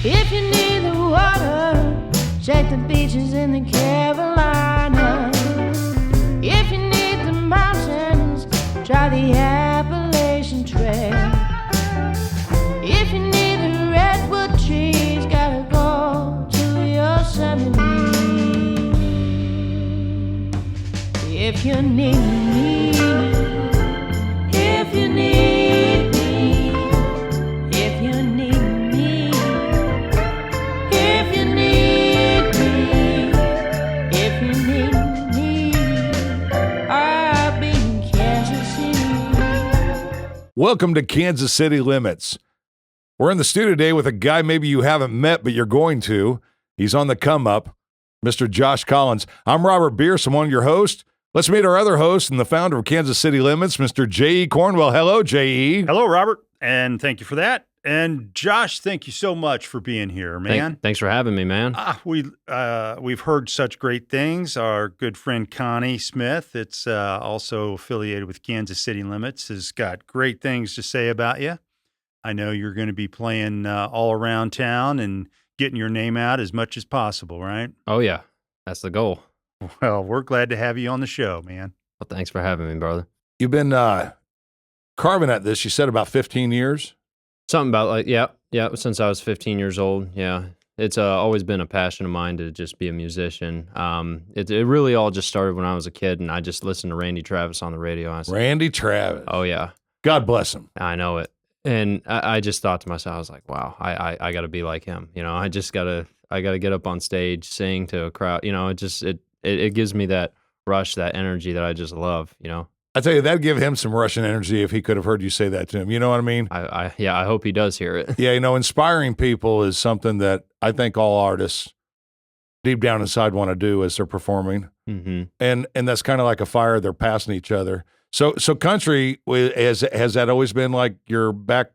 If you need the water, check the beaches in the Carolinas. If you need the mountains, try the Appalachian Trail. If you need the redwood trees, gotta go to Yosemite. If you need me, if you need me, if you need me, if you need me, if you need me, I'll be in Kansas City. Welcome to Kansas City Limits. We're in the studio today with a guy maybe you haven't met, but you're going to. He's on the come up, Mr. Josh Collins. I'm Robert Bierce. I'm one of your hosts. Let's meet our other host and the founder of Kansas City Limits, Mr. J.E. Cornwell. Hello, J.E. Hello, Robert, and thank you for that. And Josh, thank you so much for being here, man. Thanks for having me, man. We've heard such great things. Our good friend Connie Smith, it's also affiliated with Kansas City Limits, has got great things to say about you. I know you're going to be playing all around town and getting your name out as much as possible, right? Oh, yeah. That's the goal. Well, we're glad to have you on the show, man. Well, thanks for having me, brother. You've been carving at this, you said, about 15 years? Something about yeah, since I was 15 years old, yeah. It's always been a passion of mine to just be a musician. It really all just started when I was a kid, and I just listened to Randy Travis on the radio. I said, Randy Travis. oh, yeah. God bless him. I know it. And I just thought to myself, I was like, wow, I got to be like him. You know, I got to get up on stage, sing to a crowd. You know, it gives me that rush, that energy that I just love, you know. I tell you, that'd give him some Russian energy if he could have heard you say that to him. You know what I mean? I hope he does hear it. Yeah, you know, inspiring people is something that I think all artists deep down inside want to do as they're performing. Mm-hmm. And that's kind of like a fire they're passing each other. So country, has that always been like your backbone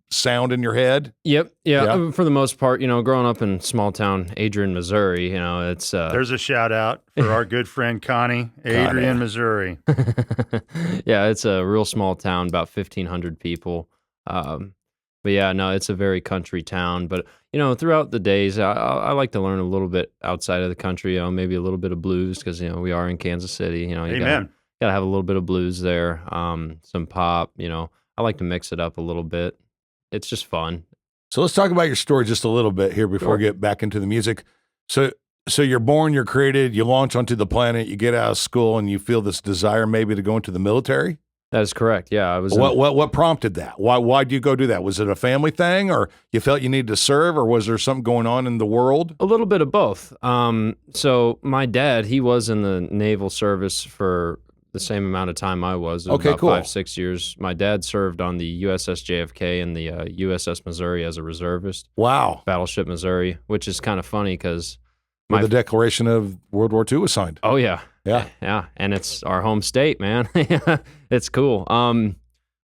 sound in your head? Yep. Yeah. For the most part, you know, growing up in small town Adrian, Missouri, you know, it's there's a shout out for our good friend Connie, Adrian, Missouri. Yeah, it's a real small town, about 1,500 people. But yeah, no, it's a very country town. But you know, throughout the days, I like to learn a little bit outside of the country. You know, maybe a little bit of blues because you know we are in Kansas City. You know, Amen. Gotta have a little bit of blues there. Some pop. You know, I like to mix it up a little bit. It's just fun. So let's talk about your story just a little bit here before we get back into the music. So you're born, you're created, you launch onto the planet, you get out of school, and you feel this desire maybe to go into the military? That is correct. Yeah, I was. What prompted that? Why'd you go do that? Was it a family thing, or you felt you needed to serve, or was there something going on in the world? A little bit of both. So my dad, he was in the naval service for the same amount of time I was. Okay, about cool. 5-6 years. My dad served on the USS JFK and the USS Missouri as a reservist. Wow. Battleship Missouri, which is kind of funny because Where the Declaration of World War II was signed. Oh, yeah. Yeah. Yeah, and it's our home state, man. It's cool.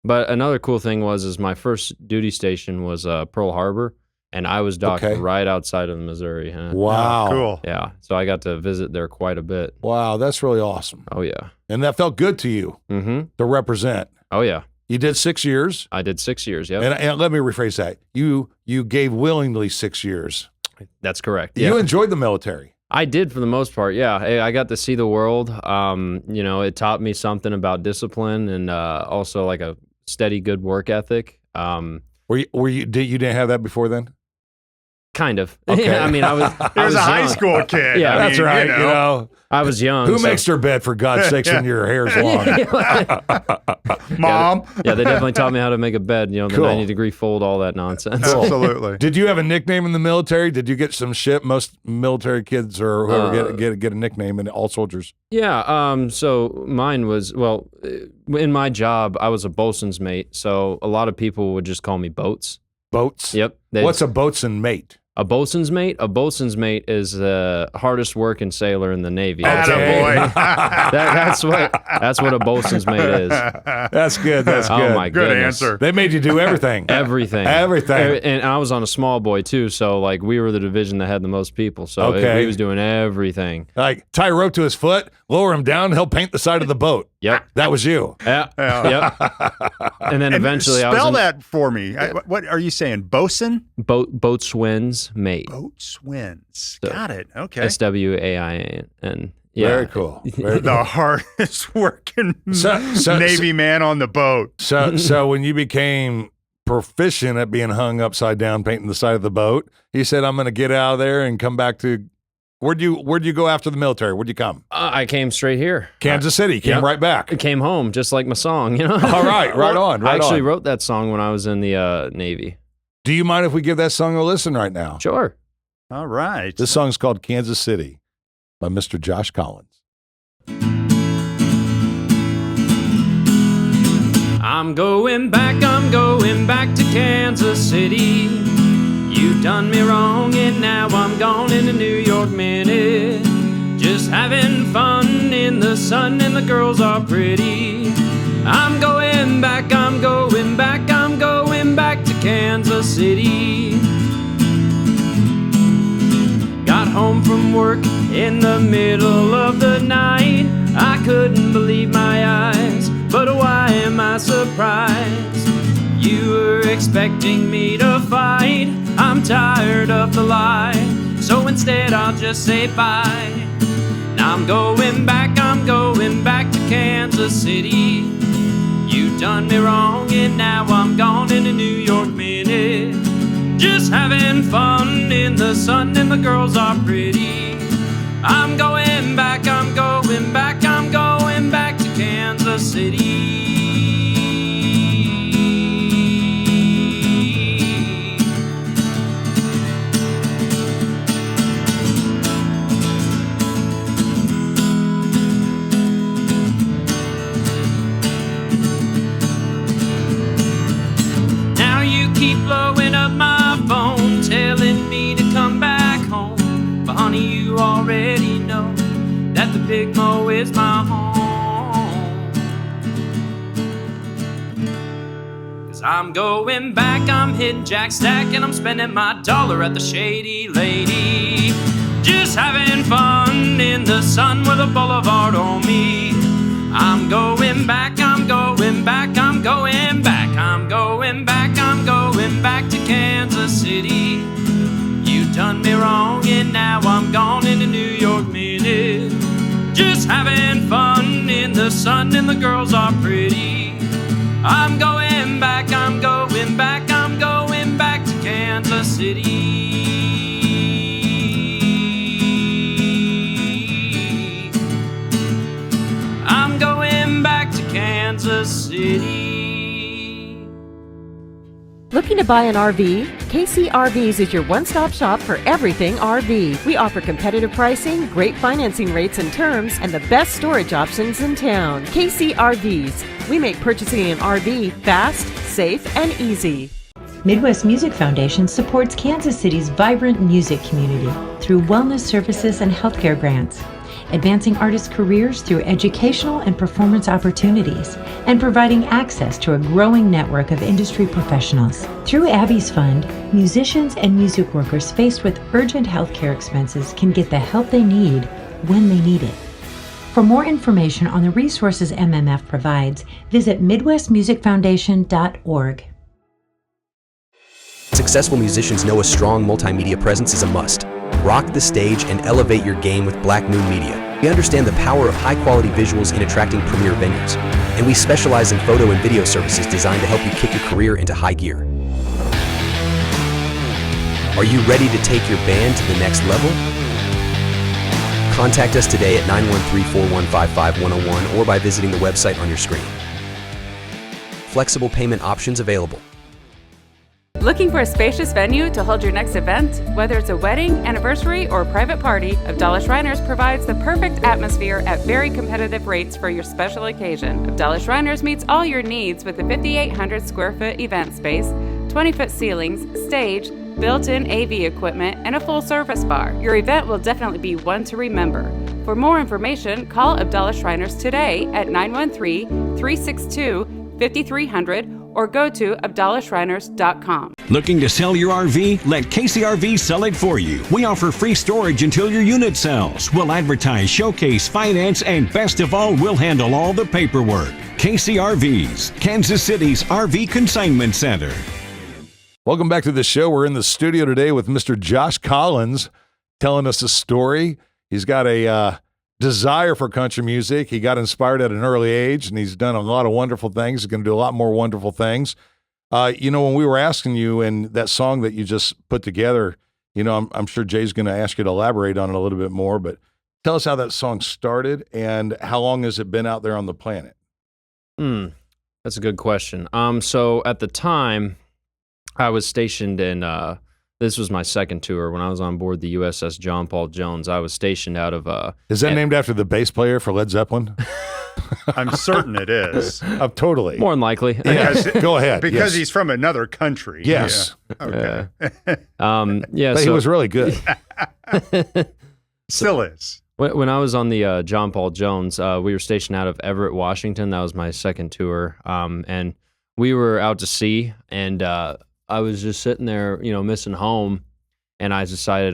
But another cool thing is my first duty station was Pearl Harbor, and I was docked right outside of Missouri. Huh? Wow. Cool. Yeah, so I got to visit there quite a bit. Wow, that's really awesome. Oh, yeah. And that felt good to you to represent. Oh, yeah. You did 6 years. I did 6 years, yeah. And let me rephrase that. You gave willingly 6 years. That's correct. You enjoyed the military. I did for the most part, yeah. I got to see the world. You know, it taught me something about discipline and also like a steady, good work ethic. You didn't have that before then? Kind of. Okay. I mean, I was a high young. school kid. Yeah, That's right. You know. I was young. Who makes their bed, for God's sakes, when your hair's long? Mom. Yeah, they definitely taught me how to make a bed, you know, the Cool. 90-degree fold, all that nonsense. Absolutely. Did you have a nickname in the military? Did you get some shit? Most military kids or whoever get a nickname in all soldiers. Yeah, so mine was, well, in my job, I was a bosun's mate, so a lot of people would just call me Boats. Boats? Yep. What's a boatswain mate? A bosun's mate? A bosun's mate is the hardest working sailor in the Navy. Attaboy. That's what a bosun's mate is. That's good. That's good. Oh my Good goodness. answer. They made you do everything. Everything. And I was on a small boy too, so like we were the division that had the most people. So Okay. he was doing everything. Like tie a rope to his foot, lower him down, he'll paint the side of the boat. Yep. That was you. Yeah. Yep. And then eventually I was spell that for me. What are you saying? Bosun? Boatswain's mate. Boatswains. So, Got it. Okay. SWAIN. Yeah. Very cool. Very The hardest working Navy man on the boat. So when you became proficient at being hung upside down painting the side of the boat, he said, I'm going to get out of there and come back to where'd you go after the military? Where'd you come? I came straight here. Kansas City. Came right back. I came home just like my song, you know? All right. Right on. I actually wrote that song when I was in the Navy. Do you mind if we give that song a listen right now? Sure. All right. This song's called Kansas City by Mr. Josh Collins. I'm going back to Kansas City. You done me wrong and now I'm gone in a New York minute. Just having fun in the sun and the girls are pretty. I'm going back to Kansas City. Got home from work in the middle of the night. I couldn't believe my eyes, but why am I surprised? You were expecting me to fight. I'm tired of the lie, so instead I'll just say bye. Now I'm going back to Kansas City. You done me wrong and now I'm gone in a New York minute. Just having fun in the sun and the girls are pretty. I'm going back to Kansas City. Keep blowing up my phone, telling me to come back home. But honey, you already know that the Big Mo is my home. 'Cause I'm going back, I'm hitting Jack Stack, and I'm spending my dollar at the Shady Lady. Just having fun in the sun with a boulevard on me. I'm going back to Kansas City. You done me wrong and now I'm gone in a New York minute. Just having fun in the sun and the girls are pretty. I'm going back to Kansas City. I'm going back to Kansas City. Looking to buy an RV? KC RVs is your one-stop shop for everything RV. We offer competitive pricing, great financing rates and terms, and the best storage options in town. KC RVs. We make purchasing an RV fast, safe, and easy. Midwest Music Foundation supports Kansas City's vibrant music community through wellness services and healthcare grants, advancing artists' careers through educational and performance opportunities, and providing access to a growing network of industry professionals. Through Abby's Fund, musicians and music workers faced with urgent healthcare expenses can get the help they need when they need it. For more information on the resources MMF provides, visit midwestmusicfoundation.org. Successful musicians know a strong multimedia presence is a must. Rock the stage and elevate your game with Black Moon Media. We understand the power of high-quality visuals in attracting premier venues, and we specialize in photo and video services designed to help you kick your career into high gear. Are you ready to take your band to the next level? Contact us today at 913-415-5101 or by visiting the website on your screen. Flexible payment options available. Looking for a spacious venue to hold your next event? Whether it's a wedding, anniversary, or private party, Abdallah Shriners provides the perfect atmosphere at very competitive rates for your special occasion. Abdallah Shriners meets all your needs with a 5,800 square foot event space, 20-foot ceilings, stage, built-in AV equipment, and a full-service bar. Your event will definitely be one to remember. For more information, call Abdallah Shriners today at 913-362-5300 or go to abdallahshriners.com. Looking to sell your RV? Let KCRV sell it for you. We offer free storage until your unit sells. We'll advertise, showcase, finance, and best of all, we'll handle all the paperwork. KCRVs, Kansas City's RV Consignment Center. Welcome back to the show. We're in the studio today with Mr. Josh Collins telling us a story. He's got a desire for country music. He got inspired at an early age, and he's done a lot of wonderful things. He's going to do a lot more wonderful things. When we were asking you and that song that you just put together, I'm sure Jay's going to ask you to elaborate on it a little bit more, but tell us how that song started and how long has it been out there on the planet? That's a good question. So at the time, I was stationed in, this was my second tour when I was on board the USS John Paul Jones. I was stationed out of... Is that named after the bass player for Led Zeppelin? I'm certain it is. Totally. More than likely. Go ahead. Because he's from another country. Yes. Yeah. Okay. But he was really good. Still is. When I was on the John Paul Jones, we were stationed out of Everett, Washington. That was my second tour. And we were out to sea, and I was just sitting there, missing home. And I decided,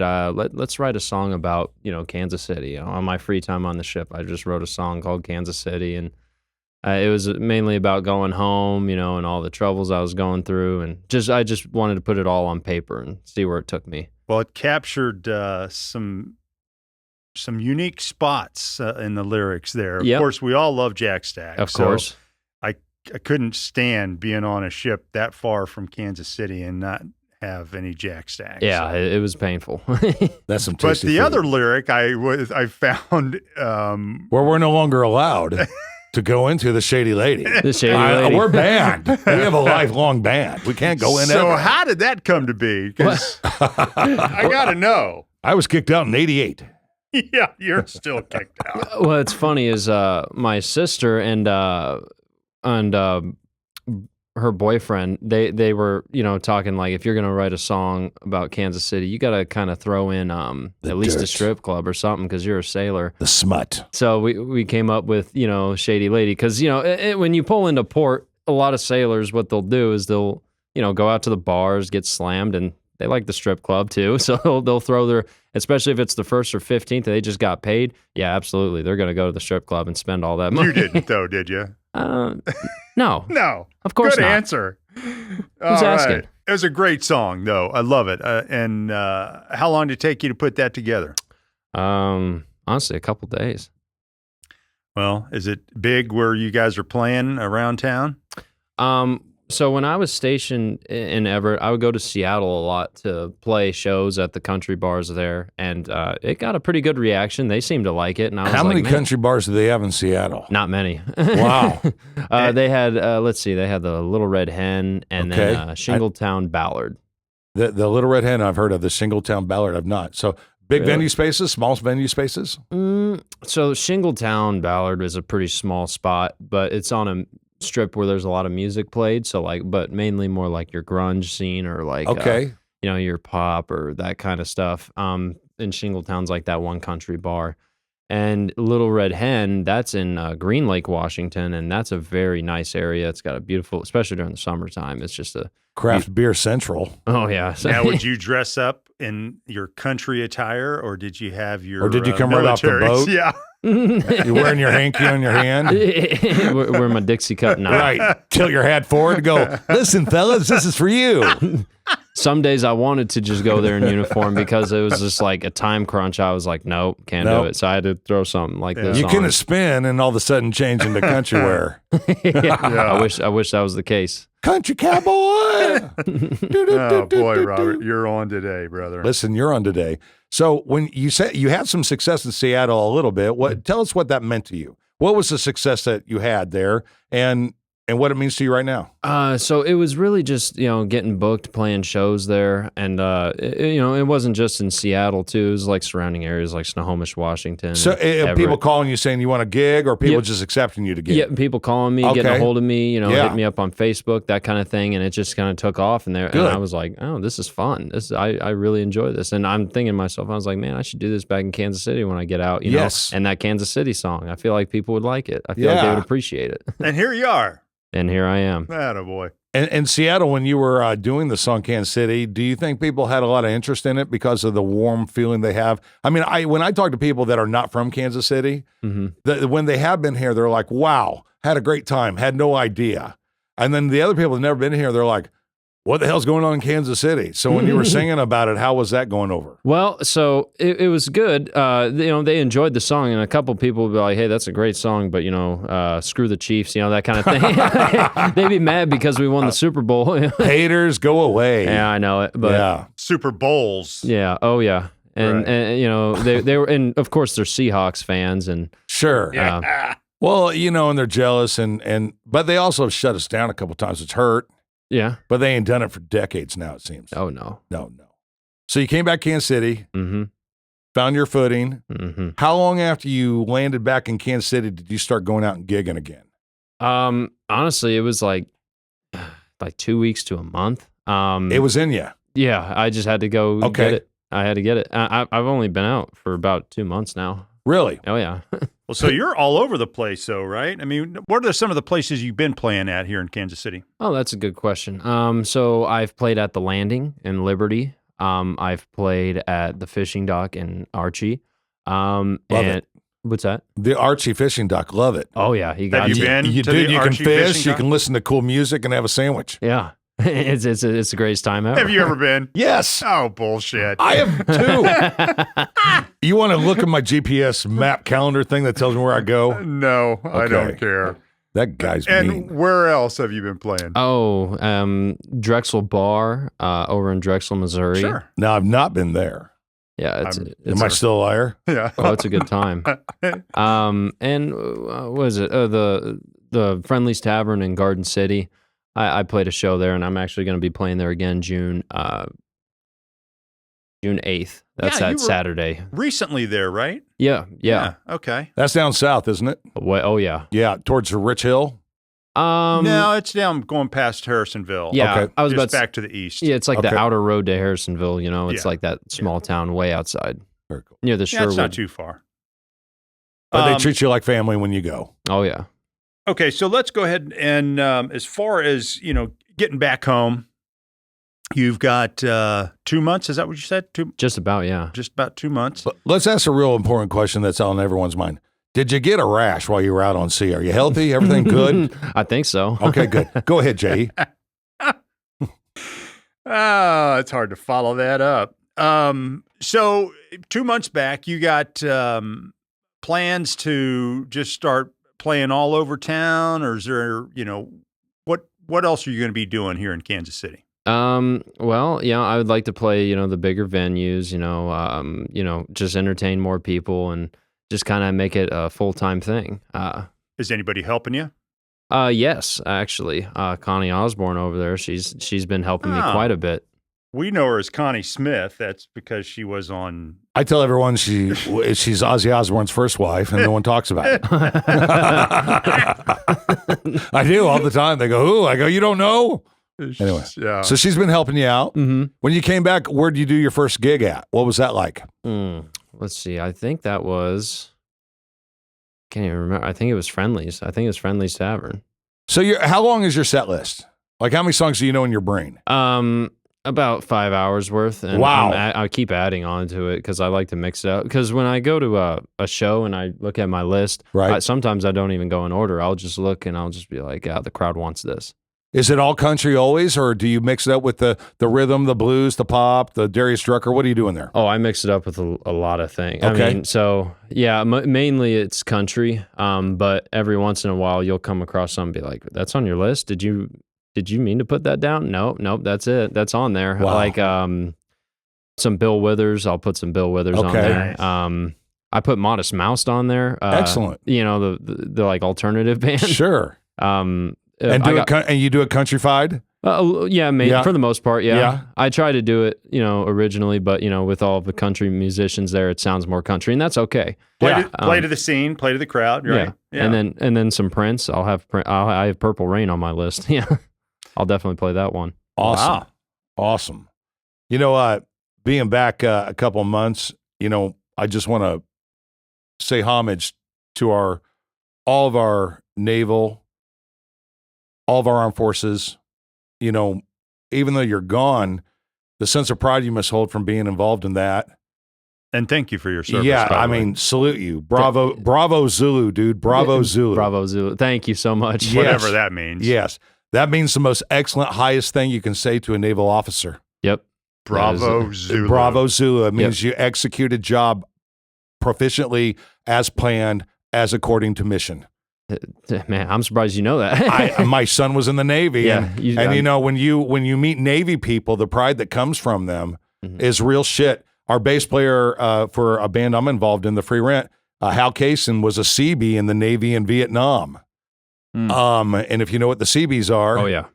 let's write a song about, Kansas City. On my free time on the ship, I just wrote a song called Kansas City. And it was mainly about going home, and all the troubles I was going through. And I just wanted to put it all on paper and see where it took me. Well, it captured some unique spots in the lyrics there. Of course, we all love Jack Stack. Of course. I couldn't stand being on a ship that far from Kansas City and not have any Jack Stacks. Yeah, it was painful. That's some tasty But the food. other lyric I found where we're no longer allowed to go into the Shady Lady. The Shady Lady. We're banned. We have a lifelong ban. We can't go in. So ever. how did that come to be? 'Cause I got to know. I was kicked out in '88. Yeah, you're still kicked out. What's funny is my sister and her boyfriend, they were, talking like, if you're going to write a song about Kansas City, you got to kind of throw in at least a strip club or something because you're a sailor. The smut. So we came up with, Shady Lady because, when you pull into port, a lot of sailors, what they'll do is they'll, go out to the bars, get slammed, and they like the strip club too. So they'll throw especially if it's the 1st or 15th and they just got paid. Yeah, absolutely. They're going to go to the strip club and spend all that money. You didn't though, did you? No. No. Of course Good not. answer. Who's All asking? right. It was a great song, though. I love it. And how long did it take you to put that together? Honestly, a couple days. Well, is it big where you guys are playing around town? So when I was stationed in Everett, I would go to Seattle a lot to play shows at the country bars there, and it got a pretty good reaction. They seemed to like it, and I was How like, many man, country bars do they have in Seattle? Not many. Wow. They had, let's see, they had the Little Red Hen and then Shingletown Ballard. The Little Red Hen I've heard of. The Shingletown Ballard I've not. So big venue spaces, small venue spaces? So Shingletown Ballard is a pretty small spot, but it's on a strip where there's a lot of music played. So but mainly more like your grunge scene or like, your pop or that kind of stuff. And Shingletown's like that one country bar. And Little Red Hen, that's in Green Lake, Washington, and that's a very nice area. It's got a beautiful, especially during the summertime. It's just a craft beer central. Oh yeah. Now, would you dress up in your country attire, or did you have your? Or did you come right off the boat? Yeah. You're wearing your hanky on your hand? Wear my Dixie cup now. Right. Tilt your hat forward and go, listen, fellas, this is for you. Some days I wanted to just go there in uniform because it was just like a time crunch. I was like, nope, can't do it. So I had to throw something like this You on. couldn't spin and all of a sudden change into country wear. I wish that was the case. Country cowboy. Oh, boy, Robert, you're on today, brother. Listen, you're on today. So when you said you had some success in Seattle a little bit, tell us what that meant to you. What was the success that you had there and what it means to you right now? So it was really just, getting booked, playing shows there. And, it wasn't just in Seattle, too. It was like surrounding areas like Snohomish, Washington. So people calling you saying you want a gig or people just accepting you to gig? Yeah, people calling me, getting a hold of me, hit me up on Facebook, that kind of thing. And it just kind of took off. And I was like, oh, this is fun. I really enjoy this. And I'm thinking to myself, I was like, man, I should do this back in Kansas City when I get out, know? And that Kansas City song, I feel like people would like it. I feel like they would appreciate it. And here you are. And here I am. Attaboy. And Seattle, when you were doing the song Kansas City, do you think people had a lot of interest in it because of the warm feeling they have? I mean, when I talk to people that are not from Kansas City, when they have been here, they're like, wow, had a great time, had no idea. And then the other people that have never been here, they're like, what the hell's going on in Kansas City? So when you were singing about it, how was that going over? Well, so it was good. They enjoyed the song, and a couple people would be like, hey, that's a great song, but, screw the Chiefs, that kind of thing. They'd be mad because we won the Super Bowl. Haters, go away. Yeah, I know it. But yeah. Super Bowls. Yeah. Oh, yeah. And, Right. and they were, and of course, they're Seahawks fans. And Sure. Well, and they're jealous, but they also have shut us down a couple times. It's hurt. yeah. But they ain't done it for decades now, it seems. Oh, no. No. So you came back to Kansas City, Mm-hmm. found your footing. Mm-hmm. How long after you landed back in Kansas City did you start going out and gigging again? Honestly, it was like 2 weeks to a month. It was in you. Yeah, I just had to go Okay. get it. I had to get it. I've only been out for about 2 months now. Really? Oh, yeah. Well, so you're all over the place, though, right? I mean, what are some of the places you've been playing at here in Kansas City? Oh, that's a good question. So I've played at the Landing in Liberty. I've played at the fishing dock in Archie. Love it. What's that? The Archie fishing dock. Love it. Oh, yeah. You got Have you been You to did. the You can Archie fish. fishing You dock? can listen to cool music and have a sandwich. Yeah. It's the greatest time ever. Have you ever been? Yes. Oh, bullshit. I have too. You want to look at my GPS map calendar thing that tells me where I go? No, I Okay. don't care. That guy's And mean. where else have you been playing? Drexel Bar over in Drexel, Missouri. Sure. No, I've not been there. Yeah, it's Am I still a liar? Yeah. oh, it's a good time. And what is it? The Friendly's Tavern in Garden City. I played a show there, and I'm actually going to be playing there again June 8th. That's Yeah, you that were- Saturday. Recently there, right? Yeah. Okay. That's down south, isn't it? Oh, yeah. Yeah, towards the Rich Hill. No, it's down going past Harrisonville. Yeah, Okay. I was Just about to, back to the east. yeah, it's like Okay. the outer road to Harrisonville, It's Yeah. like that small town way outside Very cool. near the Yeah, Sherwood. it's not too far. But they treat you like family when you go. Oh, yeah. Okay, so let's go ahead and as far as, getting back home, you've got 2 months. Is that what you said? Just about, yeah. Just about 2 months. But let's ask a real important question that's on everyone's mind. Did you get a rash while you were out on sea? Are you healthy? Everything good? I think so. Okay, good. Go ahead, Jay. It's hard to follow that up. So 2 months back, you got plans to just start playing all over town, or is there, what else are you going to be doing here in Kansas City? Well, I would like to play, the bigger venues, just entertain more people and just kind of make it a full-time thing. Is anybody helping you? Yes, actually, Connie Osborne over there, she's been helping me Oh. quite a bit. We know her as Connie Smith. That's because she was on. I tell everyone she's Ozzy Osbourne's first wife, and no one talks about it. I do all the time. They go, "Who?" I go, "You don't know." Anyway, Yeah. so she's been helping you out. Mm-hmm. When you came back, where did you do your first gig at? What was that like? Let's see. I think that was. Can't even remember. I think it was Friendly's. I think it was Friendly's Tavern. So, how long is your set list? Like, how many songs do you know in your brain? About 5 hours worth. And Wow. I keep adding on to it because I like to mix it up. Because when I go to a show and I look at my list, Right. sometimes I don't even go in order. I'll just look and I'll just be like, yeah, the crowd wants this. Is it all country always, or do you mix it up with the rhythm, the blues, the pop, the Darius Drucker? What are you doing there? Oh, I mix it up with a lot of things. Okay. I mean, so yeah, mainly it's country. But every once in a while you'll come across something and be like, that's on your list? Did you mean to put that down? Nope, that's it. That's on there. Wow. Like some Bill Withers. I'll put some Bill Withers on Okay. there. I put Modest Mouse on there. Excellent. The like alternative band. Sure. And you do it countrified? Yeah, for the most part, yeah. Yeah. I try to do it, originally, but with all the country musicians there, it sounds more country, and that's okay. Play to the scene, play to the crowd, right? Yeah. And then some Prince. I have Purple Rain on my list. Yeah, I'll definitely play that one. Awesome. Wow. Awesome. Being back a couple of months, I just want to say homage to all of our naval, all of our armed forces, you know, even though you're gone, the sense of pride you must hold from being involved in that. And thank you for your service. Yeah, by the I way. mean, salute you. Bravo Zulu, dude. Bravo Zulu. Bravo Zulu. Thank you so much. Yes. Whatever that means. Yes. That means the most excellent, highest thing you can say to a naval officer. Yep. Bravo Zulu. Bravo Zulu. It means you executed job proficiently, as planned, as according to mission. Man, I'm surprised you know that. My son was in the Navy. Yeah, and you know, when you meet Navy people, the pride that comes from them is real shit. Our bass player for a band I'm involved in, the Free Rent, Hal Kaysen, was a Seabee in the Navy in Vietnam. And if you know what the Seabees are, Oh yeah.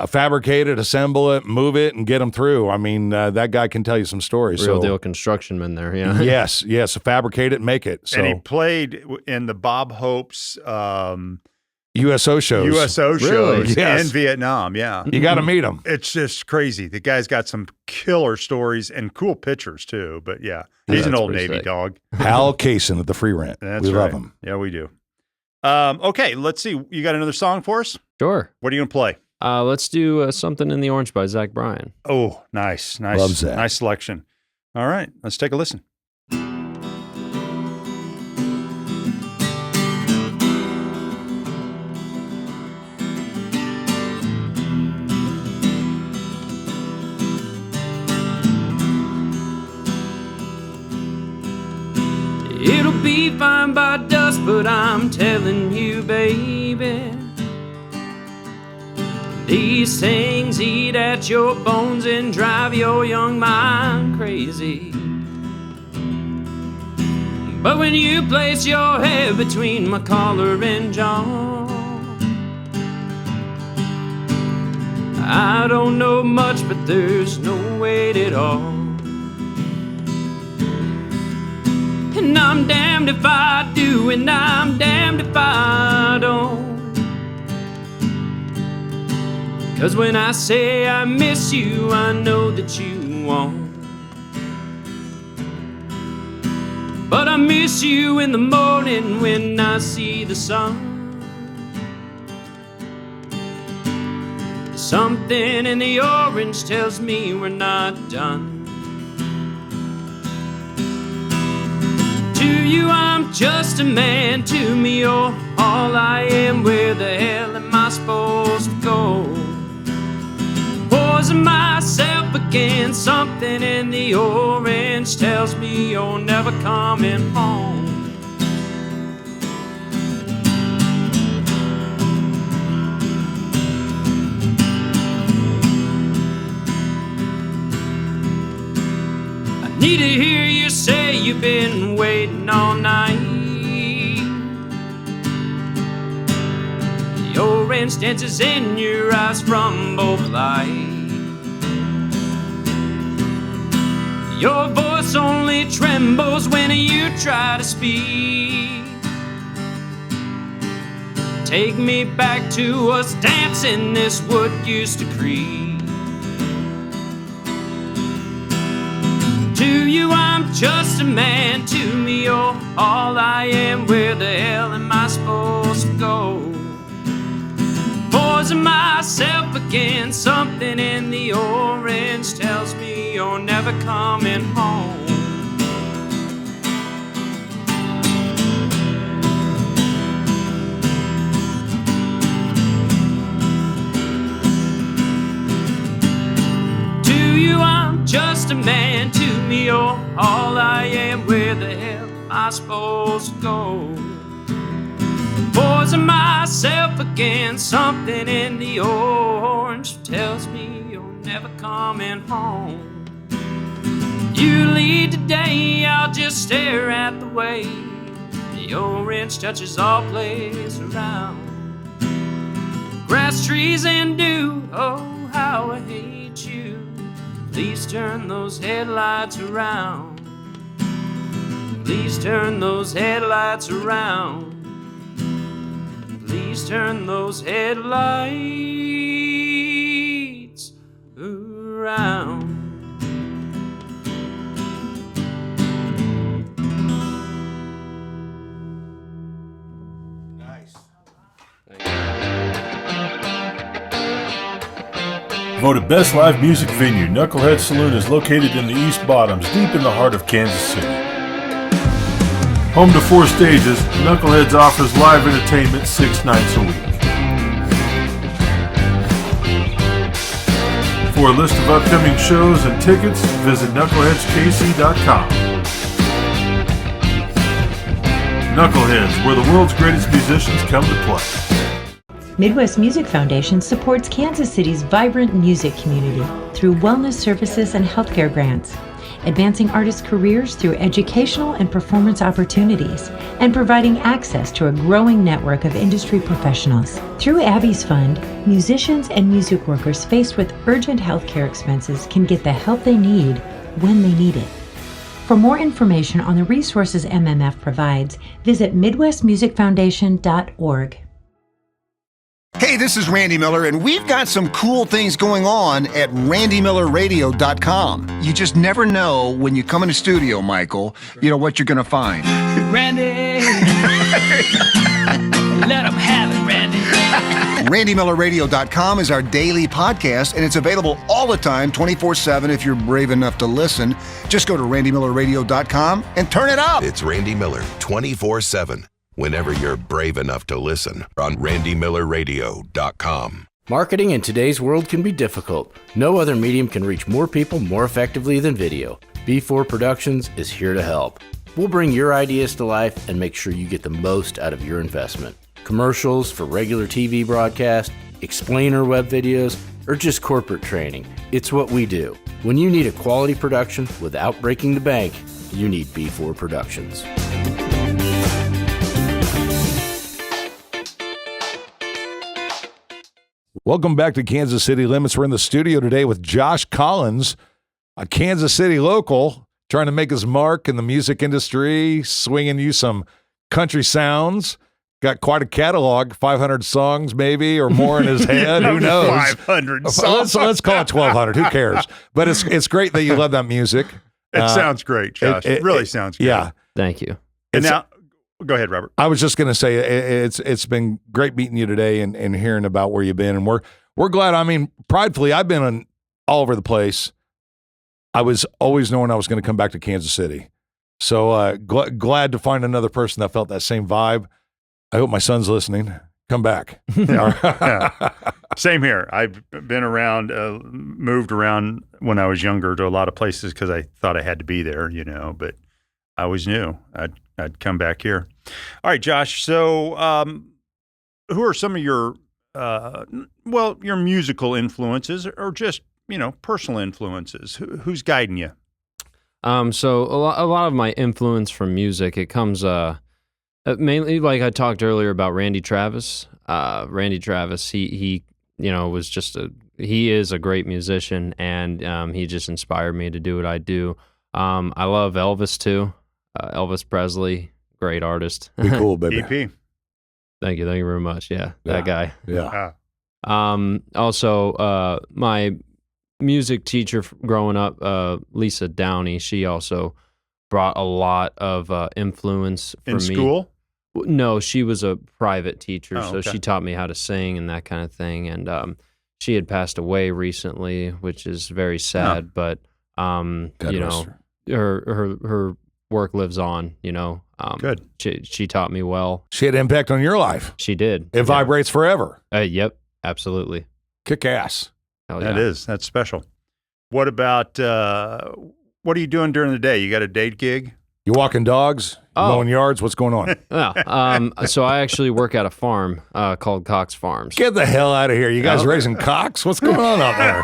Fabricate it, assemble it, move it, and get them through. I mean, that guy can tell you some stories. Real deal construction man there. Yeah. yes, fabricate it, make it. So And he played in the Bob Hope's USO shows. USO shows Really? Yes. in Vietnam. Yeah. You got to meet him. It's just crazy. The guy's got some killer stories and cool pictures too. But yeah, he's That's an old pretty Navy sick. dog. Hal Kaysen at the Free Rent. That's we right. love him. Yeah, we do. Okay, let's see. You got another song for us? Sure. What are you going to play? Let's do Something in the Orange by Zach Bryan. Oh, nice. Love Zach. Nice selection. All right, let's take a listen. It'll be fine by dusk, but I'm telling you, baby, these things eat at your bones and drive your young mind crazy. But when you place your head between my collar and jaw, I don't know much, but there's no weight at all. And I'm damned if I do, and I'm damned if I don't. 'Cause when I say I miss you, I know that you won't. But I miss you in the morning when I see the sun. Something in the orange tells me we're not done. To you I'm just a man, to me you're all I am. Where the hell am I supposed to go? Poison myself again, something in the orange tells me you're never coming home. Need to hear you say you've been waiting all night. The orange dances in your eyes from both light. Your voice only trembles when you try to speak. Take me back to us dancing this wood used to creep. To you I'm just a man, to me you're all I am. Where the hell am I supposed to go? Poison myself again, something in the orange tells me you're never coming home. To you I'm just a man, to me you're all I am. Where the hell am I supposed to go? Poison myself again, something in the orange tells me you're never coming home. You leave today, I'll just stare at the way the orange touches all place around. Grass, trees, and dew, oh how I hate you. Please turn those headlights around. Please turn those headlights around. Please turn those headlights around. Nice. Voted Best Live Music Venue, Knucklehead Saloon is located in the East Bottoms, deep in the heart of Kansas City. Home to 4 stages, Knuckleheads offers live entertainment 6 nights a week. For a list of upcoming shows and tickets, visit knuckleheadskc.com. Knuckleheads, where the world's greatest musicians come to play. Midwest Music Foundation supports Kansas City's vibrant music community through wellness services and healthcare grants, advancing artists' careers through educational and performance opportunities, and providing access to a growing network of industry professionals. Through Abby's Fund, musicians and music workers faced with urgent healthcare expenses can get the help they need when they need it. For more information on the resources MMF provides, visit midwestmusicfoundation.org. Hey, this is Randy Miller, and we've got some cool things going on at randymillerradio.com. You just never know when you come in the studio, Michael, what you're going to find. Randy, let them have it, Randy. randymillerradio.com is our daily podcast, and it's available all the time, 24/7, if you're brave enough to listen. Just go to randymillerradio.com and turn it up. It's Randy Miller, 24/7. Whenever you're brave enough to listen on randymillerradio.com. Marketing in today's world can be difficult. No other medium can reach more people more effectively than video. B4 Productions is here to help. We'll bring your ideas to life and make sure you get the most out of your investment. Commercials for regular TV broadcast, explainer web videos, or just corporate training. It's what we do. When you need a quality production without breaking the bank, you need B4 Productions. Welcome back to Kansas City Limits. We're in the studio today with Josh Collins, a Kansas City local, trying to make his mark in the music industry, swinging you some country sounds. Got quite a catalog, 500 songs maybe or more in his head. Who knows? 500 songs. Let's call it 1,200. Who cares? But it's great that you love that music. It sounds great, Josh. It really sounds great. Yeah. Thank you. And now, go ahead, Robert. I was just going to say it's been great meeting you today and hearing about where you've been, and we're glad. I mean, pridefully, I've been all over the place. I was always knowing I was going to come back to Kansas City, so glad to find another person that felt that same vibe. I hope my son's listening. Come back. Yeah. Same here. I've been around, moved around when I was younger to a lot of places because I thought I had to be there, but I always knew I'd come back here. All right, Josh. So, who are some of your your musical influences, or just personal influences? Who's guiding you? So a lot of my influence from music, it comes mainly, like I talked earlier about Randy Travis. Randy Travis, he was he is a great musician, and he just inspired me to do what I do. I love Elvis too. Elvis Presley, great artist. Be cool, baby. EP. Thank you very much. Yeah, that guy. Yeah. Also, my music teacher growing up, Lisa Downey, she also brought a lot of influence for me. In school? No, she was a private teacher, Oh, so okay. she taught me how to sing and that kind of thing. And she had passed away recently, which is very sad. But God rest her. her work lives on. Good. She taught me well. She had impact on your life. She did. It vibrates forever. Yep, absolutely. Kick ass. Hell yeah. That's special. What about what are you doing during the day? You got a day gig? You walking dogs? Mowing yards? What's going on? Yeah. So I actually work at a farm called Cox Farms. Get the hell out of here. You guys raising cocks? What's going on out there?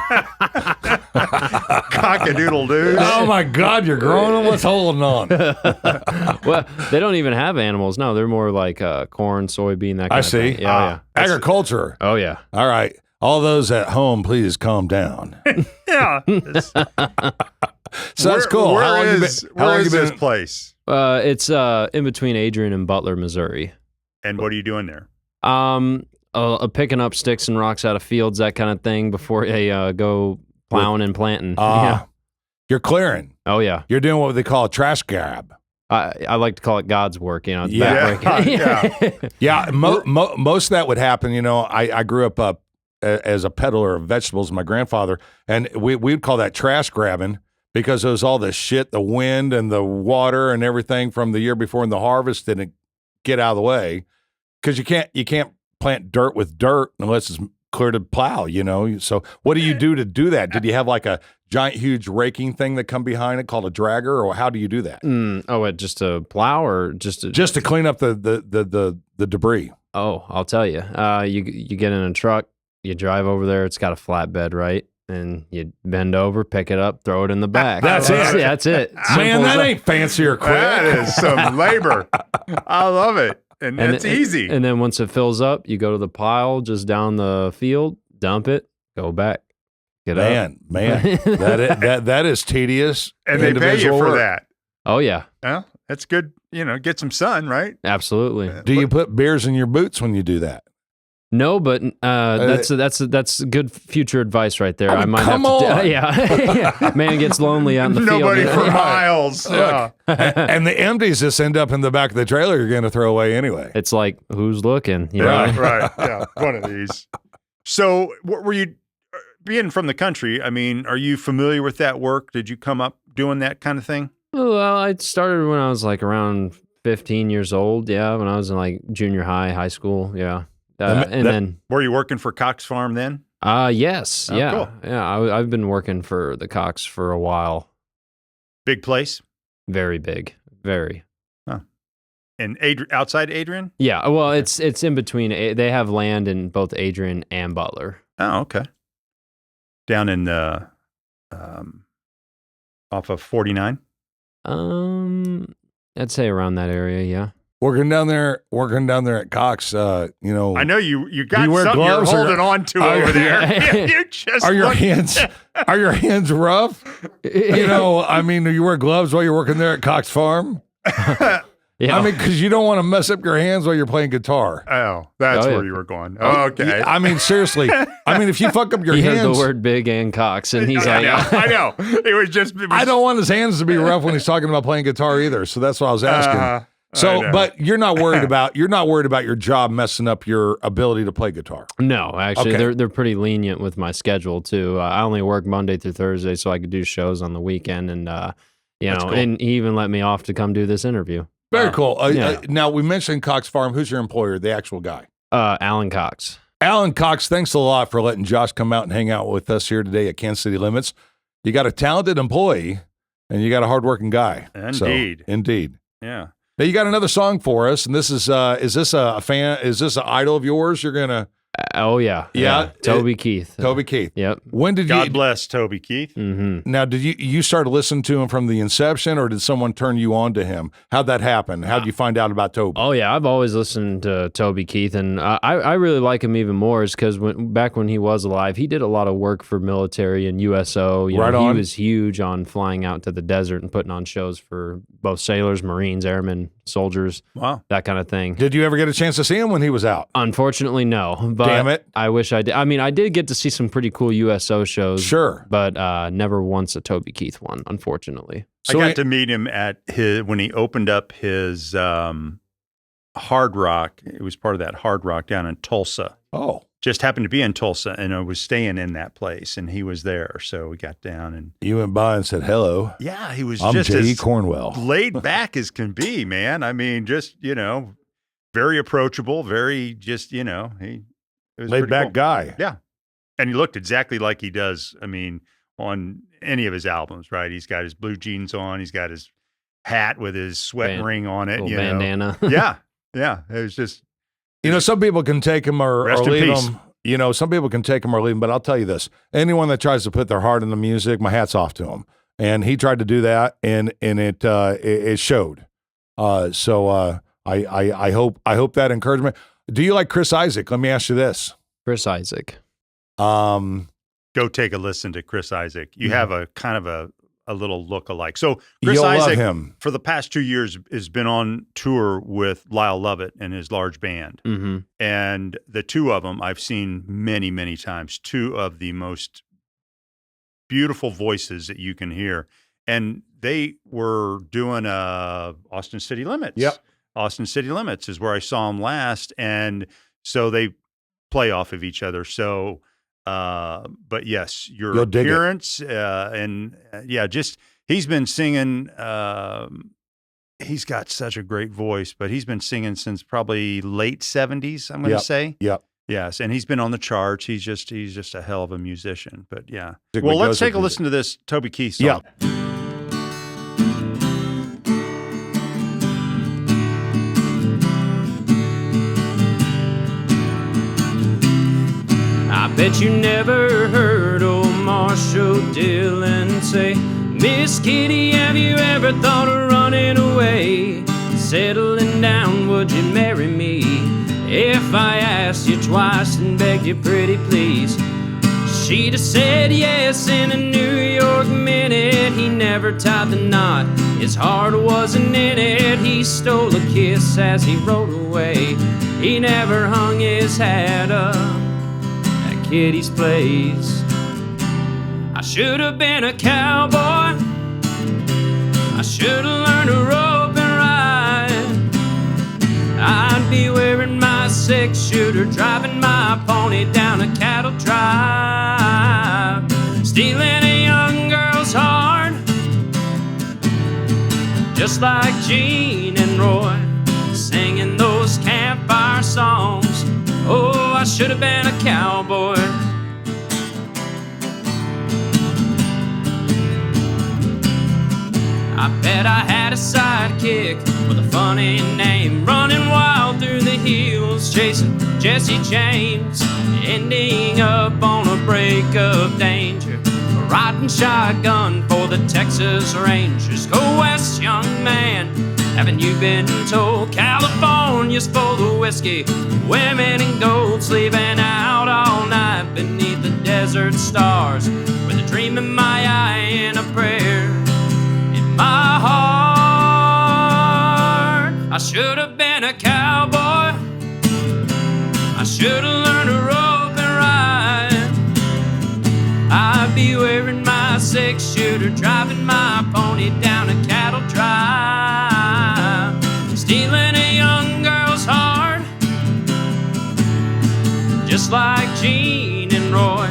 Cock-a-doodle-doo. Oh, my God. You're growing them? What's holding on? Well, they don't even have animals. No, they're more like corn, soybean, that kind I of see. thing. Yeah. Agriculture. Oh, yeah. All right. All those at home, please calm down. Yeah. So that's cool. Where is this place? It's in between Adrian and Butler, Missouri. And what are you doing there? Picking up sticks and rocks out of fields, that kind of thing, before they go plowing and planting. Yeah. You're clearing. Oh, yeah. You're doing what they call a trash grab. I like to call it God's work. It's Yeah. backbreaking. Yeah. Most of that would happen. I grew up as a peddler of vegetables, my grandfather, and we'd call that trash grabbing because it was all the shit, the wind and the water and everything from the year before in the harvest didn't get out of the way because you can't plant dirt with dirt unless it's clear to plow, So what do you do to do that? Did you have like a giant, huge raking thing that come behind it called a dragger, or how do you do that? Just to plow or just to clean up the debris? Oh, I'll tell you. You get in a truck, you drive over there. It's got a flatbed, right? And you bend over, pick it up, throw it in the back. That's it. That's it. Man, that ain't fancy or quick. That is some labor. I love it. And it's easy. And then once it fills up, you go to the pile just down the field, dump it, go back. Man, that is tedious. And they pay you for work. that. Oh, yeah. Well, that's good. Get some sun, right? Absolutely. Do you put beers in your boots when you do that? No, but that's good future advice right there. I might come have to. on. Yeah. Man gets lonely out in the field. Nobody for miles. Yeah. And the empties just end up in the back of the trailer you're going to throw away anyway. It's like, who's looking? Right. Yeah, one of these. So, were you being from the country? I mean, are you familiar with that work? Did you come up doing that kind of thing? Well, I started when I was like around 15 years old. Yeah, when I was in like junior high school. Yeah. Then were you working for Cox Farm then? Yes. Oh, yeah. cool. Yeah. I've been working for the Cox for a while. Big place? Very big. Very. Huh. And outside Adrian? Yeah. Well, it's in between. They have land in both Adrian and Butler. Oh, okay. Down in off of 49? I'd say around that area. Yeah. Working down there at Cox, I know you got you wear something you're gloves holding on to over there. You just are your hands rough? You wear gloves while you're working there at Cox Farm? Yeah. I mean, because you don't want to mess up your hands while you're playing guitar. Oh, that's where you were going. Oh, okay. Yeah, I mean, seriously. If you fuck up your he hands. heard the word big and Cox, and he's I know. It was I don't want his hands to be rough when he's talking about playing guitar either. So that's what I was asking. But you're not worried about your job messing up your ability to play guitar. No, actually, Okay. they're pretty lenient with my schedule too. I only work Monday through Thursday, so I could do shows on the weekend, and cool. and he even let me off to come do this interview. Very cool. Yeah. Now we mentioned Cox Farm. Who's your employer? The actual guy. Alan Cox. Alan Cox. Thanks a lot for letting Josh come out and hang out with us here today at Kansas City Limits. You got a talented employee, and you got a hardworking guy. Indeed. Indeed. Yeah. Now you got another song for us, and this is this a fan? Is this an idol of yours? You're gonna? Oh yeah. Toby Keith. Toby Keith. Yep. When did God bless Toby Keith. Mm-hmm. Now, did you start to listen to him from the inception, or did someone turn you on to him? How'd that happen? How'd you find out about Toby? Oh yeah, I've always listened to Toby Keith, and I really like him even more is because back when he was alive, he did a lot of work for military and USO. He was huge on flying out to the desert and putting on shows for both sailors, Marines, airmen, soldiers. Wow, that kind of thing. Did you ever get a chance to see him when he was out? Unfortunately, no. But damn it! I wish I did. I mean, I did get to see some pretty cool USO shows. Sure, but never once a Toby Keith one. Unfortunately, so I got to meet him at when he opened up his Hard Rock. It was part of that Hard Rock down in Tulsa. Oh, just happened to be in Tulsa, and I was staying in that place, and he was there. So we got down, and you went by and said hello. Yeah, he was. I'm just J.D. as Cornwell, laid back as can be, man. I mean, just very approachable, very just he was laid back cool guy. Yeah, and he looked exactly like he does. I mean, on any of his albums, right? He's got his blue jeans on. He's got his hat with his sweat ring on it. Bandana. Yeah. It was just. Some people can take him or leave peace. him. Some people can take him or leave him. But I'll tell you this: anyone that tries to put their heart in the music, my hat's off to him. And he tried to do that, and it showed. So I hope that encouragement. Do you like Chris Isaak? Let me ask you this. Chris Isaak. Go take a listen to Chris Isaak. You have a kind of a little look-alike. So Chris You'll Isaak, love him. For the past 2 years, has been on tour with Lyle Lovett and his large band. Mm-hmm. And the two of them I've seen many, many times. Two of the most beautiful voices that you can hear. And they were doing Austin City Limits. Yep. Austin City Limits is where I saw them last. And so they play off of each other. So But yes, your You'll dig it. appearance just he's been singing. He's got such a great voice, but he's been singing since probably late 70s, I'm going to say. Yep. Yes, and he's been on the charts. He's just a hell of a musician. But yeah. Music Well, goes let's take a with listen to this Toby Keith song. Yeah. I bet you never heard old Marshall Dillon say, Miss Kitty, have you ever thought of running away? Settling down, would you marry me? If I asked you twice and begged you pretty please, she'd have said yes in a New York minute. He never tied the knot, his heart wasn't in it. He stole a kiss as he rode away. He never hung his hat up at Kitty's place. I should have been a cowboy, I should have learned to rope and ride. I'd be wearing my 6-shooter, driving my pony down a cattle drive, stealing a young girl's heart, just like Gene and Roy, singing those campfire songs. Oh, I should have been a cowboy. I bet I had a sidekick with a funny name, running wild through the hills, chasing Jesse James, ending up on a break of danger, riding shotgun for the Texas Rangers. Go west, young man, haven't you been told? California's full of whiskey, women and gold, sleeping out all night beneath the desert stars, with a dream in my eye and a prayer my heart. I should have been a cowboy, I should have learned to rope and ride. I'd be wearing my 6-shooter, driving my pony down a cattle drive, stealing a young girl's heart, just like Gene and Roy,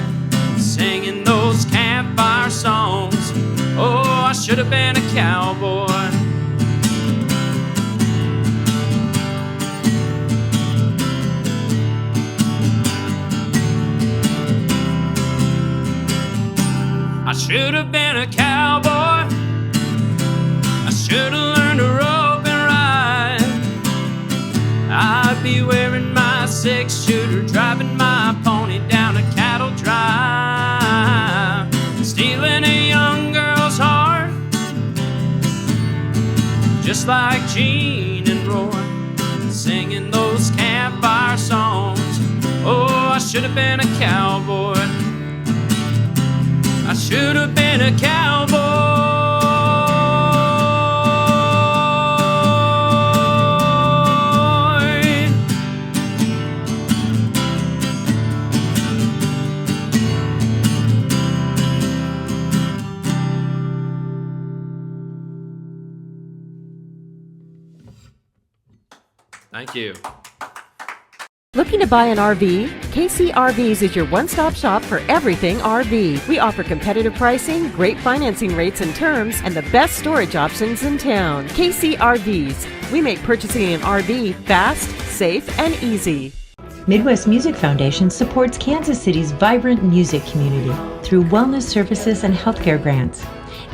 singing those campfire songs. Oh, I should have been a cowboy. I should have been a cowboy, I should have learned to rope and ride. I'd be wearing my 6-shooter, driving my pony down a cattle drive, stealing a young girl's heart, just like Gene and Roy, singing those campfire songs. Oh, I should have been a cowboy, I should have been a cowboy. Thank you. Looking to buy an RV? KC RVs is your one-stop shop for everything RV. We offer competitive pricing, great financing rates and terms, and the best storage options in town. KC RVs. We make purchasing an RV fast, safe, and easy. Midwest Music Foundation supports Kansas City's vibrant music community through wellness services and healthcare grants,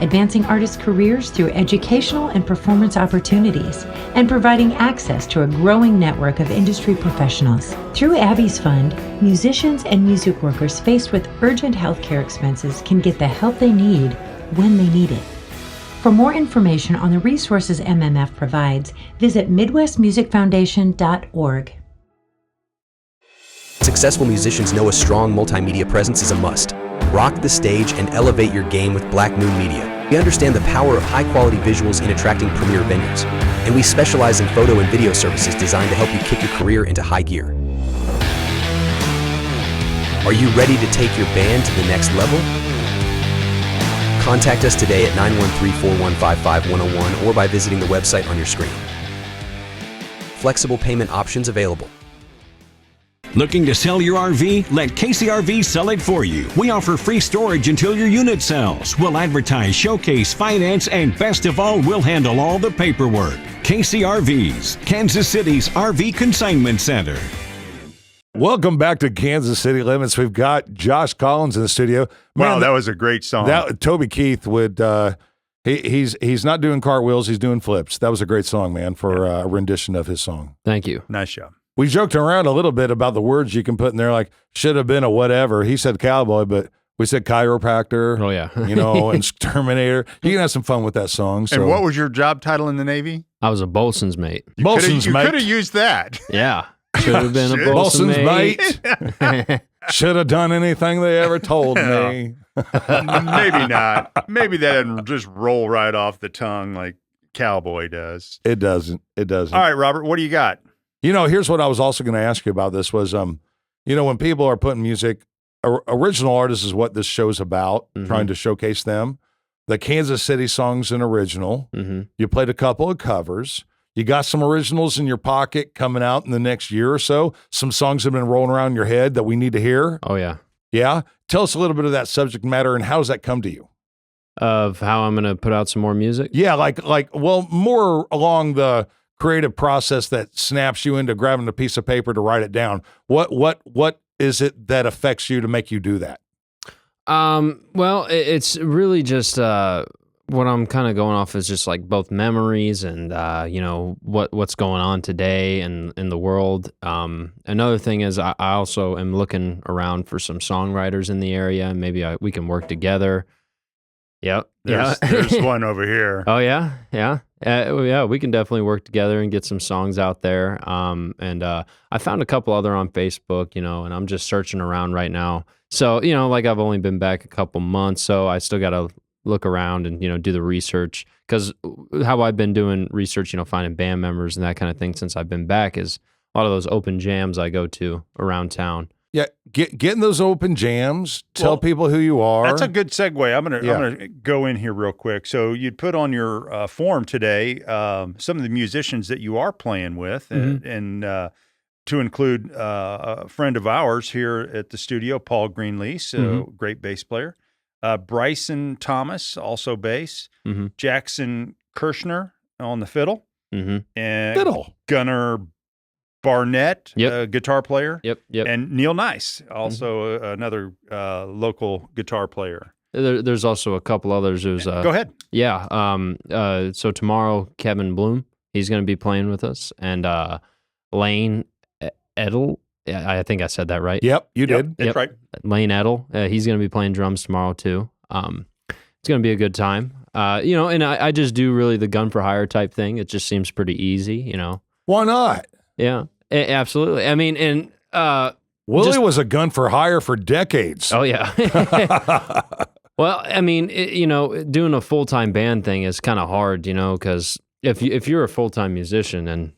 advancing artists' careers through educational and performance opportunities, and providing access to a growing network of industry professionals. Through Abby's Fund, musicians and music workers faced with urgent healthcare expenses can get the help they need when they need it. For more information on the resources MMF provides, visit midwestmusicfoundation.org. Successful musicians know a strong multimedia presence is a must. Rock the stage and elevate your game with Black Moon Media. We understand the power of high-quality visuals in attracting premier venues, and we specialize in photo and video services designed to help you kick your career into high gear. Are you ready to take your band to the next level? Contact us today at 913-415-5101 or by visiting the website on your screen. Flexible payment options available. Looking to sell your RV? Let KCRV sell it for you. We offer free storage until your unit sells. We'll advertise, showcase, finance, and best of all, we'll handle all the paperwork. KCRVs, Kansas City's RV Consignment Center. Welcome back to Kansas City Limits. We've got Josh Collins in the studio. Wow, that was a great song. Toby Keith would he's not doing cartwheels, he's doing flips. That was a great song, man, for a rendition of his song. Thank you. Nice job. We joked around a little bit about the words you can put in there, like should have been a whatever. He said cowboy, but we said chiropractor. Oh, yeah. And exterminator. You can have some fun with that song. So. And what was your job title in the Navy? I was a bosun's mate. You could have used that. Yeah. Should have been a bosun's mate. Should have done anything they ever told me. Maybe not. Maybe that didn't just roll right off the tongue like cowboy does. It doesn't. All right, Robert, what do you got? Here's what I was also going to ask you about this was, when people are putting music, original artists is what this show's about, trying to showcase them. The Kansas City song's an original. You played a couple of covers. You got some originals in your pocket coming out in the next year or so. Some songs have been rolling around in your head that we need to hear. Oh, yeah. Yeah? Tell us a little bit of that subject matter and how does that come to you? Of how I'm going to put out some more music? Yeah, more along the creative process that snaps you into grabbing a piece of paper to write it down. What is it that affects you to make you do that? Well, it's really just what I'm kind of going off is just like both memories and what's going on today and in the world. Another thing is I also am looking around for some songwriters in the area, and maybe we can work together. Yep. There's one over here. Oh yeah, yeah. We can definitely work together and get some songs out there. And I found a couple other on Facebook, and I'm just searching around right now. So, I've only been back a couple months, so I still got to look around and, do the research. Because how I've been doing research, finding band members and that kind of thing since I've been back is a lot of those open jams I go to around town. Yeah, get in those open jams. Tell people who you are. That's a good segue. I'm gonna go in here real quick. So you'd put on your form today some of the musicians that you are playing with, and to include a friend of ours here at the studio, Paul Greenlease, a great bass player, Bryson Thomas, also bass, Jackson Kirshner on the fiddle, and Gunnar Barnett, guitar player. Yep. And Neil Nice, also another local guitar player. There's also a couple others. Go ahead. Yeah. So tomorrow, Kevin Bloom, he's going to be playing with us. And Lane Edel, I think I said that right. Yep, you did. That's right. Lane Edel, he's going to be playing drums tomorrow too. It's going to be a good time. And I just do really the gun for hire type thing. It just seems pretty easy, Why not? Yeah. Absolutely. I mean, and Willie was a gun for hire for decades. Oh yeah. Well, I mean, doing a full-time band thing is kind of hard, because if you're a full-time musician and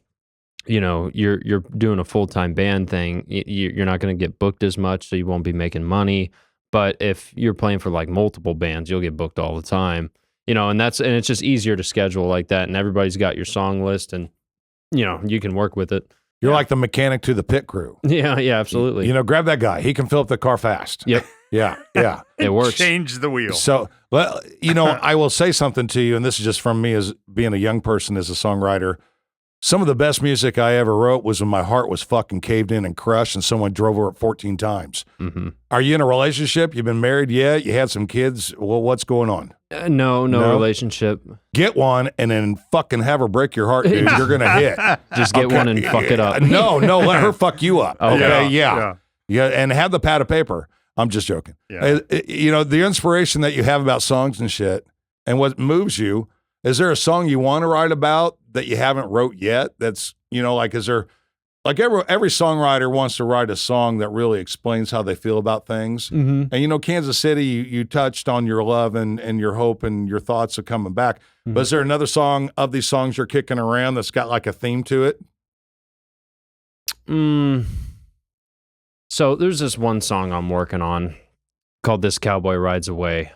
you're doing a full-time band thing, you're not going to get booked as much, so you won't be making money. But if you're playing for like multiple bands, you'll get booked all the time. And it's just easier to schedule like that, and everybody's got your song list, and you can work with it. You're like the mechanic to the pit crew. Yeah, absolutely. Grab that guy. He can fill up the car fast. Yep. Yeah. It works. Change the wheel. So, well, I will say something to you, and this is just from me as being a young person as a songwriter. Some of the best music I ever wrote was when my heart was fucking caved in and crushed and someone drove over it 14 times. Are you in a relationship? You've been married yet? You had some kids? Well, what's going on? No relationship. Get one and then fucking have her break your heart, dude. You're going to hit. Just get one and fuck it up. No, let her fuck you up. Okay, yeah. And have the pad of paper. I'm just joking. Yeah. The inspiration that you have about songs and shit and what moves you, is there a song you want to write about that you haven't wrote yet? That's, is there, like every songwriter wants to write a song that really explains how they feel about things. And, Kansas City, you touched on your love and your hope and your thoughts of coming back. But is there another song of these songs you're kicking around that's got like a theme to it? So there's this one song I'm working on called This Cowboy Rides Away.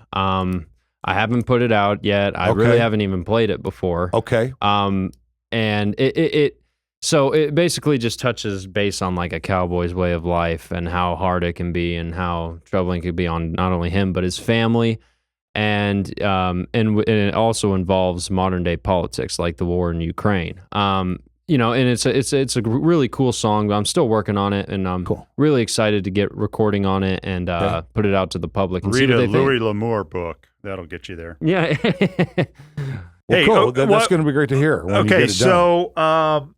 I haven't put it out yet. I really haven't even played it before. Okay. And it So it basically just touches base on like a cowboy's way of life and how hard it can be and how troubling it could be on not only him but his family, and it also involves modern day politics like the war in Ukraine. You know, and it's a really cool song. But I'm still working on it, and I'm really excited to get recording on it and put it out to the public. And read a Louis L'Amour book. That'll get you there. Yeah. Well, cool. That's going to be great to hear. When you get it done.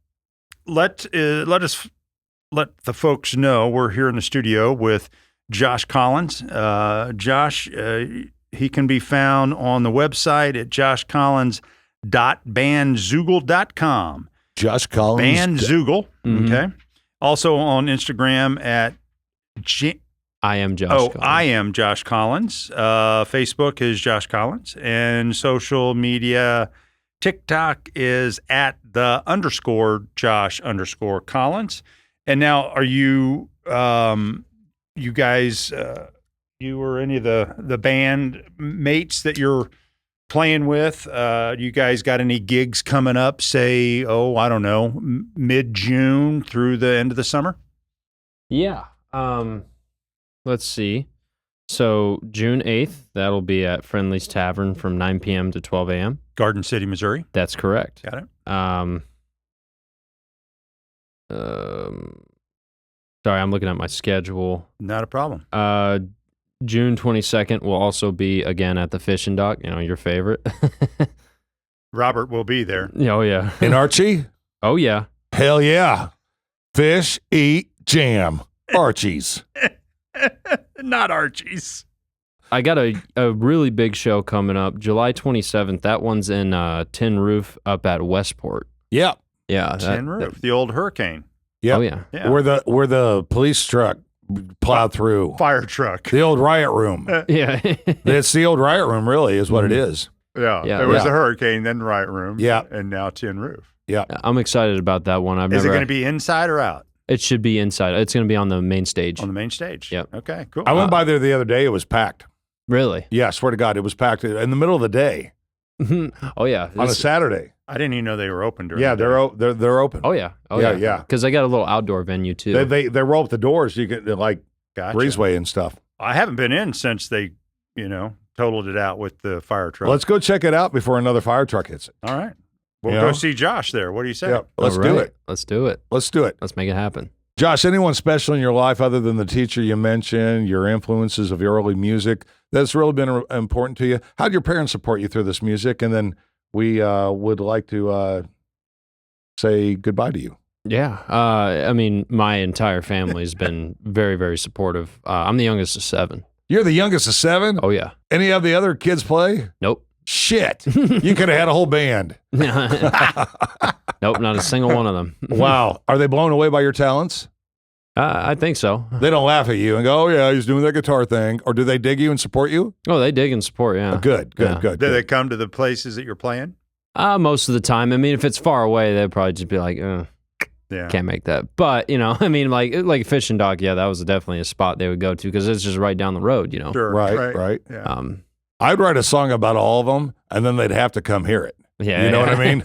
Let the folks know we're here in the studio with Josh Collins. Josh, he can be found on the website at joshcollins.bandzoogle.com. Josh Collins. Bandzoogle. Okay. Also on Instagram at I am Josh Collins. I am Josh Collins. Facebook is Josh Collins. And social media, TikTok is at the _Josh_Collins. And now, are you, you guys, you or any of the band mates that you're playing with, you guys got any gigs coming up, say, I don't know, mid-June through the end of the summer? Yeah. Let's see. So June 8th, that'll be at Friendly's Tavern from 9 p.m. to 12 a.m. Garden City, Missouri. That's correct. Got it. Sorry, I'm looking at my schedule. Not a problem. June 22nd will also be again at the Fishing Dock, you know, your favorite. Robert will be there. Oh, yeah. In Archie? Oh, yeah. Hell yeah. Fish, eat, jam. Archie's. Not Archie's. I got a really big show coming up, July 27th. That one's in Tin Roof up at Westport. Yeah. Yeah. Tin Roof, the old hurricane. Yep. Oh, yeah. Where the police truck plowed through. Fire truck. The old riot room. Yeah. It's the old riot room, really, is what it is. Yeah. There was the hurricane, then riot room. Yeah. And now Tin Roof. Yeah. I'm excited about that one. Is it going to be inside or out? It should be inside. It's going to be on the main stage. On the main stage? Yep. Okay, cool. I went by there the other day. It was packed. Really? Yeah, I swear to God, it was packed in the middle of the day. Oh, yeah. On a Saturday. I didn't even know they were open during the day. They're open. Oh, yeah. Oh, yeah. Because they got a little outdoor venue, too. They roll up the doors. You can, breezeway and stuff. I haven't been in since they, totaled it out with the fire truck. Let's go check it out before another fire truck hits it. All right. We'll go see Josh there. What do you say? Yeah, let's do it. Let's do it. Let's do it. Let's make it happen. Josh, anyone special in your life other than the teacher you mentioned, your influences of your early music, that's really been important to you? How did your parents support you through this music? And then we would like to say goodbye to you. Yeah. I mean, my entire family's been very, very supportive. I'm the youngest of 7. You're the youngest of 7? Oh, yeah. Any of the other kids play? Nope. Shit. You could have had a whole band. Nope, not a single one of them. Wow. Are they blown away by your talents? I think so. They don't laugh at you and go, oh, yeah, he's doing that guitar thing. Or do they dig you and support you? Oh, they dig and support, yeah. Oh, good. Do they come to the places that you're playing? Most of the time. I mean, if it's far away, they'd probably just be like, can't make that. But, I mean, like Fishing Dock, yeah, that was definitely a spot they would go to because it's just right down the road, Sure, right. Yeah. I'd write a song about all of them, and then they'd have to come hear it. Yeah. You know what I mean?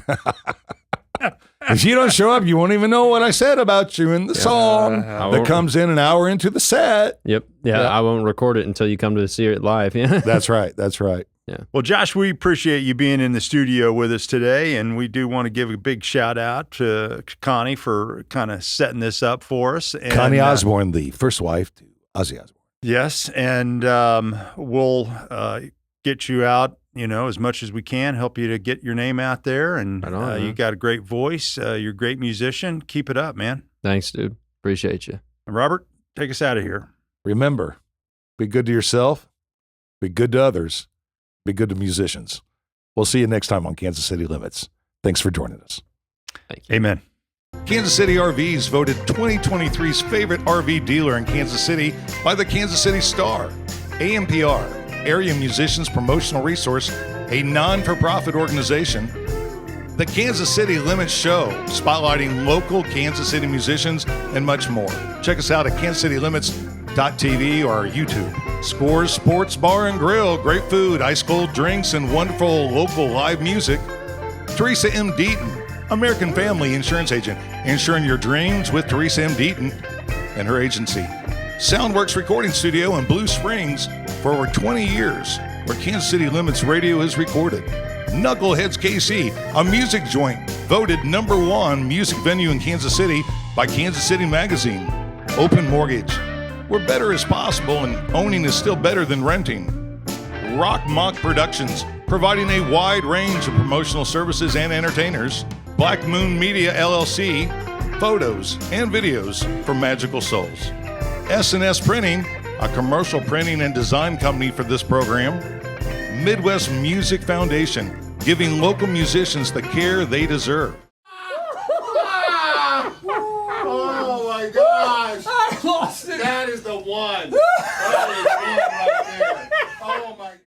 If you don't show up, you won't even know what I said about you in the song that comes in an hour into the set. Yep. Yeah, I won't record it until you come to see it live. Yeah. That's right. Yeah. Well, Josh, we appreciate you being in the studio with us today, and we do want to give a big shout out to Connie for kind of setting this up for us. And, Connie Osborne, the first wife to Ozzy Osbourne. Yes, and we'll get you out, as much as we can, help you to get your name out there. And you got a great voice. You're a great musician. Keep it up, man. Thanks, dude. Appreciate you. And Robert, take us out of here. Remember, be good to yourself, be good to others, be good to musicians. We'll see you next time on Kansas City Limits. Thanks for joining us. Thank you. Amen. Kansas City RVs voted 2023's favorite RV dealer in Kansas City by the Kansas City Star. AMPR, Area Musicians Promotional Resource, a non-for-profit organization. The Kansas City Limits Show, spotlighting local Kansas City musicians and much more. Check us out at kansascitylimits.tv or our YouTube. Scores Sports Bar and Grill, great food, ice cold drinks, and wonderful local live music. Teresa M. Deaton, American Family Insurance Agent, Ensuring your dreams with Teresa M. Deaton and her agency. SoundWorks Recording Studio in Blue Springs for over 20 years, where Kansas City Limits Radio is recorded. Knuckleheads KC, a music joint, voted #1 music venue in Kansas City by Kansas City Magazine. Open Mortgage, where better is possible and owning is still better than renting. Rock Mock Productions, providing a wide range of promotional services and entertainers. Black Moon Media LLC, photos and videos for Magical Souls. S&S Printing, a commercial printing and design company for this program. Midwest Music Foundation, giving local musicians the care they deserve. Oh my gosh! I lost it. That is the one. That is one right there. Oh my.